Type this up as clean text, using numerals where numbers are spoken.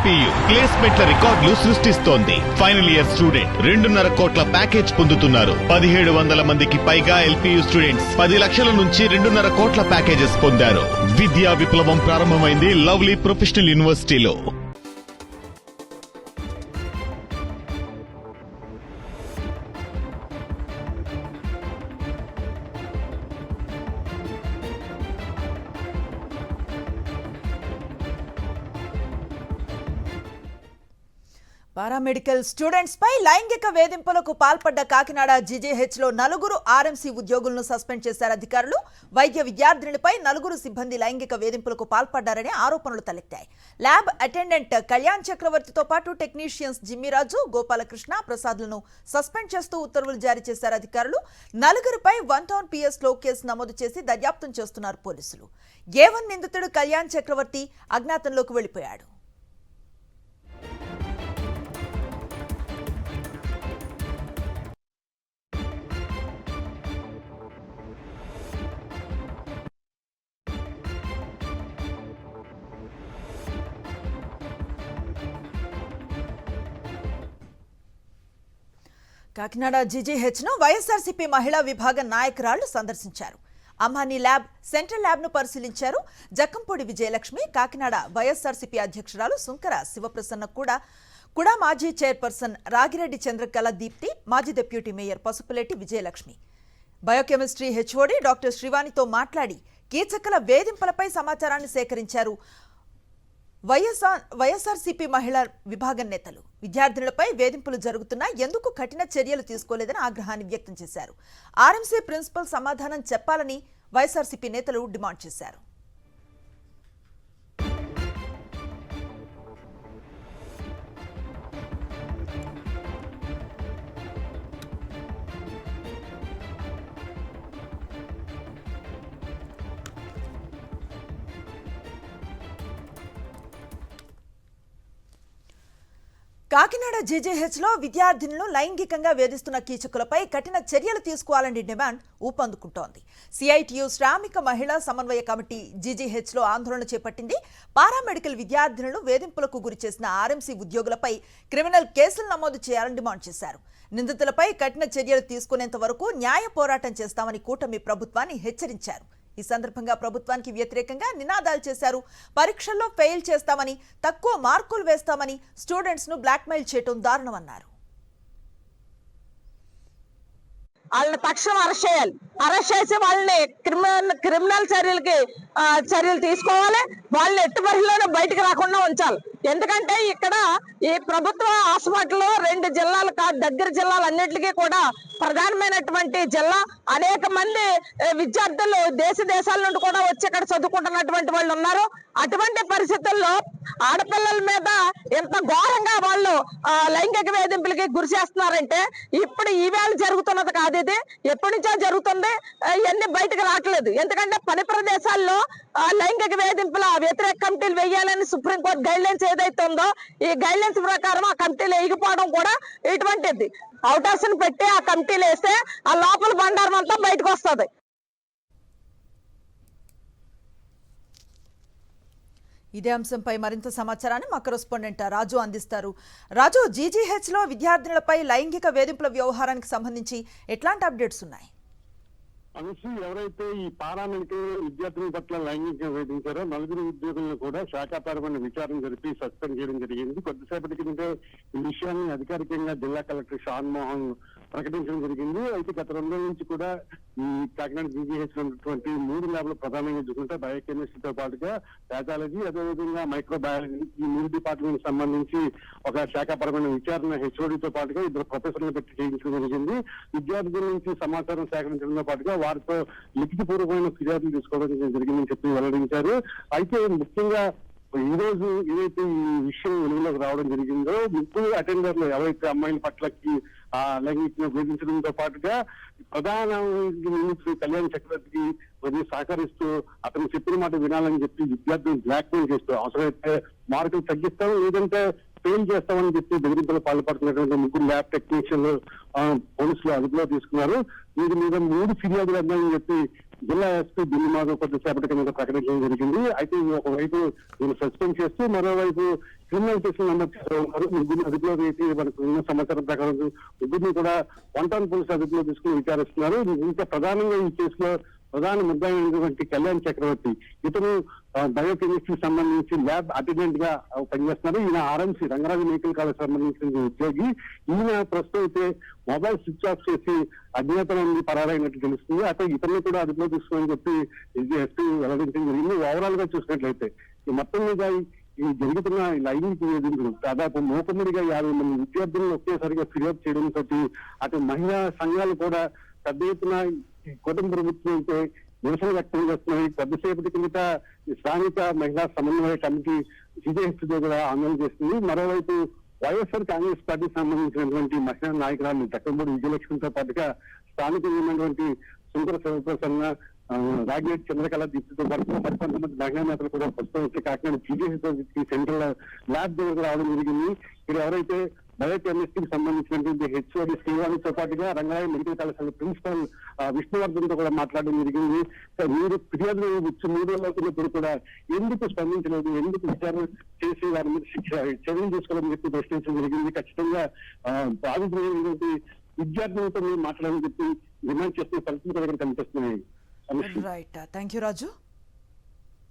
LPU ప్లేస్మెంట్ల రికార్డులు సృష్టిస్తోంది. Final year student 2.5 కోట్ల ప్యాకేజ్ పొందుతున్నారు. 1700 మందికి పైగా ఎల్పీయూ స్టూడెంట్స్ 10 లక్షల నుంచి 2.5 కోట్ల ప్యాకేజెస్ పొందారు. విద్యా విప్లవం ప్రారంభమైంది లవ్లీ ప్రొఫెషనల్ యూనివర్సిటీలో. పారామెడికల్ స్టూడెంట్స్ పై లైంగిక వేధింపులకు పాల్పడ్డ కాకినాడ జీజీహెచ్లో 4 ఆర్ఎంసీ ఉద్యోగులను సస్పెండ్ చేశారు అధికారులు. వైద్య విద్యార్థినులపై 4 సిబ్బంది లైంగిక వేధింపులకు పాల్పడ్డారనే ఆరోపణలు తలెత్తాయి. ల్యాబ్ అటెండెంట్ కళ్యాణ్ చక్రవర్తితో పాటు టెక్నీషియన్స్ జిమ్మిరాజు, గోపాలకృష్ణ ప్రసాద్లను సస్పెండ్ చేస్తూ ఉత్తర్వులు జారీ చేశారు అధికారులు. 4పై 1 టౌన్ పిఎస్లో కేసు నమోదు చేసి దర్యాప్తు చేస్తున్నారు పోలీసులు. A1 నిందితుడు కళ్యాణ్ చక్రవర్తి అజ్ఞాతంలోకి వెళ్లిపోయాడు. కాకినాడ జీజీహెచ్ను వైఎస్ఆర్సీపీ మహిళా విభాగం నాయకురాళ్లు సందర్శించారు. అమ్మాని ల్యాబ్, సెంట్రల్ ల్యాబ్ను పరిశీలించారు. జక్కంపూడి విజయలక్ష్మి, కాకినాడ వైఎస్ఆర్సీపీ అధ్యక్షురాలు సుంకర శివప్రసన్న కూడా మాజీ చైర్పర్సన్ రాగిరెడ్డి చంద్రకళ దీప్తి, మాజీ deputy mayor Pasupuleti Vijayalakshmi biochemistry HOD doctor శ్రీవాణితో మాట్లాడి కీచకల వేధింపులపై సమాచారాన్ని సేకరించారు. వైఎస్ఆర్సీపీ మహిళా విభాగం నేతలు విద్యార్థినులపై వేధింపులు జరుగుతున్నా ఎందుకు కఠిన చర్యలు తీసుకోలేదని ఆగ్రహాన్ని వ్యక్తం చేశారు. ఆర్ఎంసీ ప్రిన్సిపల్ సమాధానం చెప్పాలని వైఎస్ఆర్సీపీ నేతలు డిమాండ్ చేశారు. కాకినాడ జీజీహెచ్లో విద్యార్థినులు లైంగికంగా వేధిస్తున్న కీచకులపై కఠిన చర్యలు తీసుకోవాలని డిమాండ్ ఊపందుకుంటోంది. సిఐటియు శ్రామిక మహిళా సమన్వయ కమిటీ జీజీహెచ్లో ఆందోళన చేపట్టింది. పారామెడికల్ విద్యార్థినులు వేధింపులకు గురిచేసిన ఆర్ఎంసీ ఉద్యోగులపై క్రిమినల్ కేసులు నమోదు చేయాలని డిమాండ్ చేశారు. నిందితులపై కఠిన చర్యలు తీసుకునేంత వరకు న్యాయ పోరాటం చేస్తామని కూటమి ప్రభుత్వాన్ని హెచ్చరించారు. ఈ సందర్భంగా ప్రభుత్వానికి వ్యతిరేకంగా నినాదాలు చేశారు. పరీక్షల్లో ఫెయిల్ చేస్తామని, తక్కువ మార్కులు వేస్తామని స్టూడెంట్స్ ను బ్లాక్మెయిల్ చేయడం దారుణమన్నారు. వాళ్ళని తక్షణం అరెస్ట్ చేయాలి. అరెస్ట్ చేసి వాళ్ళని క్రిమినల్ చర్యలు తీసుకోవాలి. వాళ్ళని ఎట్టి పరిస్థితుల్లోనూ బయటకు రాకుండా ఉంచాలి. ఎందుకంటే ఇక్కడ ఈ ప్రభుత్వ హాస్పిటల్ 2 జిల్లాలు దగ్గర జిల్లాలన్నిటికీ కూడా ప్రధానమైనటువంటి జిల్లా. అనేక మంది విద్యార్థులు దేశాల నుండి కూడా వచ్చి ఇక్కడ చదువుకుంటున్నటువంటి వాళ్ళు ఉన్నారు. అటువంటి పరిస్థితుల్లో ఆడపిల్లల మీద ఎంత ఘోరంగా వాళ్ళు లైంగిక వేధింపులకి గురి చేస్తున్నారంటే ఇప్పుడు ఈవేళ జరుగుతున్నది కాదు, ఇది ఎప్పటి నుంచో జరుగుతుంది. ఇవన్నీ బయటకు రావట్లేదు. ఎందుకంటే పని ప్రదేశాల్లో లైంగిక వేధింపుల వ్యతిరేక కమిటీలు వేయాలని సుప్రీంకోర్టు గైడ్ లైన్స్ ఏదైతే ఉందో ఈ గైడ్ లైన్స్ ప్రకారం ఆ కమిటీలు వేయకపోవడం కూడా ఇటువంటిది. అవుటర్స్ ని పెట్టి ఆ కమిటీలు వేస్తే ఆ లోపల బండారం అంతా బయటకు వస్తుంది. ఇదే అంశంపై మరింత సమాచారాన్ని మా కరెస్పాండెంట్ రాజు అందిస్తారు. రాజు, జీజీహెచ్లో విద్యార్థినులపై లైంగిక వేధింపుల వ్యవహారానికి సంబంధించి ఎట్లాంటి అప్డేట్స్ ఉన్నాయి? ఎవరైతే ఈ పారామెడికల్ విద్యార్థుల పట్ల లైంగికంగా వేధించారో 4 ఉద్యోగులను కూడా శాఖాపరమైన విచారణ జరిపి సస్పెండ్ చేయడం జరిగింది. కొద్దిసేపటి క్రితం ఈ విషయాన్ని అధికారికంగా జిల్లా కలెక్టర్ షాన్ మోహన్ ప్రకటించడం జరిగింది. అయితే గత 2 రోజుల నుంచి కూడా ఈ కాకినాడ జీజీహెచ్ ఉన్నటువంటి 3 ల్యాబ్లు ప్రధానంగా చూసుకుంటే బయోకెమిస్ట్రీతో పాటుగా ప్యాథాలజీ, అదేవిధంగా మైక్రోబయాలజీ, ఈ 3 డిపార్ట్మెంట్ సంబంధించి ఒక శాఖాపరమైన విచారణ హెచ్ఓడితో పాటుగా 2 ప్రొఫెసర్లు పెట్టి చేయించడం జరిగింది. విద్యార్థుల నుంచి సమాచారం సేకరించడంతో పాటుగా వారితో లిఖితపూర్వకమైన ఫిర్యాదులు తీసుకోవడం జరిగిందని చెప్పి వెల్లడించారు. అయితే ముఖ్యంగా ఈ రోజు ఏదైతే ఈ విషయం వెలుగులోకి రావడం జరిగిందో, 3 అటెండర్లు ఎవరైతే అమ్మాయిల పట్లకి లైంగికంగా వేధించడంతో పాటుగా ప్రధాన నిందితుడు కళ్యాణ్ చక్రవర్తికి కొద్దిగా సహకరిస్తూ అతను చెప్పిన మాట వినాలని చెప్పి విద్యార్థులను బ్లాక్మెయిల్ చేస్తూ అవసరమైతే మార్కులు తగ్గిస్తాం లేదంటే ఫెయిల్ చేస్తామని చెప్పి బెదిరింపులు పాల్పడుతున్నటువంటి 3 ల్యాబ్ టెక్నీషియన్లు పోలీసులు అదుపులో తీసుకున్నారు. వీరి మీద 3 ఫిర్యాదులు అందాలని చెప్పి జిల్లా ఎస్పీ దిల్లీమాధవ్ కొద్దిసేపటి కింద ప్రకటించడం జరిగింది. అయితే ఒకవైపు దీన్ని సస్పెండ్ చేస్తూ మరోవైపు క్రిమినల్ కేసులు నమోదు చేస్తున్నారు. ముగ్గురిని అదుపులో వేసి మనకు ఉన్న సమాచారం ప్రకారం ముగ్గురిని కూడా వంటాన్ పోలీసు అదుపులో తీసుకుని విచారిస్తున్నారు. ఇంకా ప్రధానంగా ఈ కేసులో ప్రధాన ముద్దాయి అయినటువంటి కళ్యాణ్ చక్రవర్తి, ఇతను బయోకెమిస్ట్రీ సంబంధించి ల్యాబ్ అటెండెంట్ గా పనిచేస్తున్నారు. ఈయన ఆర్ఎంసీ రంగరాజు మెడికల్ కాలేజ్ సంబంధించిన ఉద్యోగి. ఈయన ప్రస్తుతం అయితే మొబైల్ స్విచ్ ఆఫ్ చేసి అజ్ఞాత నుండి పరారైనట్టు తెలుస్తుంది. అయితే ఇతరులు కూడా అదుపులో తీసుకోమని చెప్పి ఎస్పీ వెల్లడించడం జరిగింది. ఓవరాల్ గా చూసినట్లయితే ఈ మొత్తం మీద ఈ జరుగుతున్న లైంగిక వేధింపులు దాదాపు మూకుమ్మడిగా 50 మంది విద్యార్థులను ఒకేసారిగా ఫిర్యాదు చేయడంతో అటు మహిళా సంఘాలు కూడా పెద్ద ఎత్తున ఈ కుటుంబ ప్రభుత్వంతో నిరసన వ్యక్తం చేస్తున్నాయి. కొద్దిసేపటి కిందట ఈ స్థానిక మహిళా సమన్వయ కమిటీ జీజేహెచ్ దగ్గర ఆందోళన చేస్తుంది. మరోవైపు వైఎస్ఆర్ కాంగ్రెస్ పార్టీకి సంబంధించినటువంటి మహిళా నాయకురాలు చక్రమూడి విజయలక్ష్మితో పాటుగా స్థానికంగా ఉన్నటువంటి సుందర శివప్రసన్న, రాగిరెడ్డి చంద్రకళ దీప్తితో పాటు మరికొంతమంది మహిళా నేతలు కూడా ప్రస్తుతం వచ్చి కాకినాడ జీజేహెచ్ సెంట్రల్ ల్యాబ్ దగ్గర రావడం జరిగింది. ఇక్కడ ఎవరైతే బయోకెమిస్ట్రీకి సంబంధించినటువంటి హెచ్ఓడి శ్రీవాణితో పాటుగా Rangarao medical college principal Vishnuvardhan తో కూడా మాట్లాడడం జరిగింది. మీరు ఫిర్యాదు వచ్చి 3 రోజులు అవుతున్నప్పుడు కూడా ఎందుకు స్పందించలేదు, ఎందుకు విచారణ చేసి వారి మీద చర్యలు తీసుకోవాలని చెప్పి ప్రశ్నించడం జరిగింది. ఖచ్చితంగా బాధితులైనటువంటి విద్యార్థులతో మీరు మాట్లాడాలని చెప్పి డిమాండ్ చేస్తున్న పరిస్థితులు దగ్గర కనిపిస్తున్నాయి. Right, thank you Raju.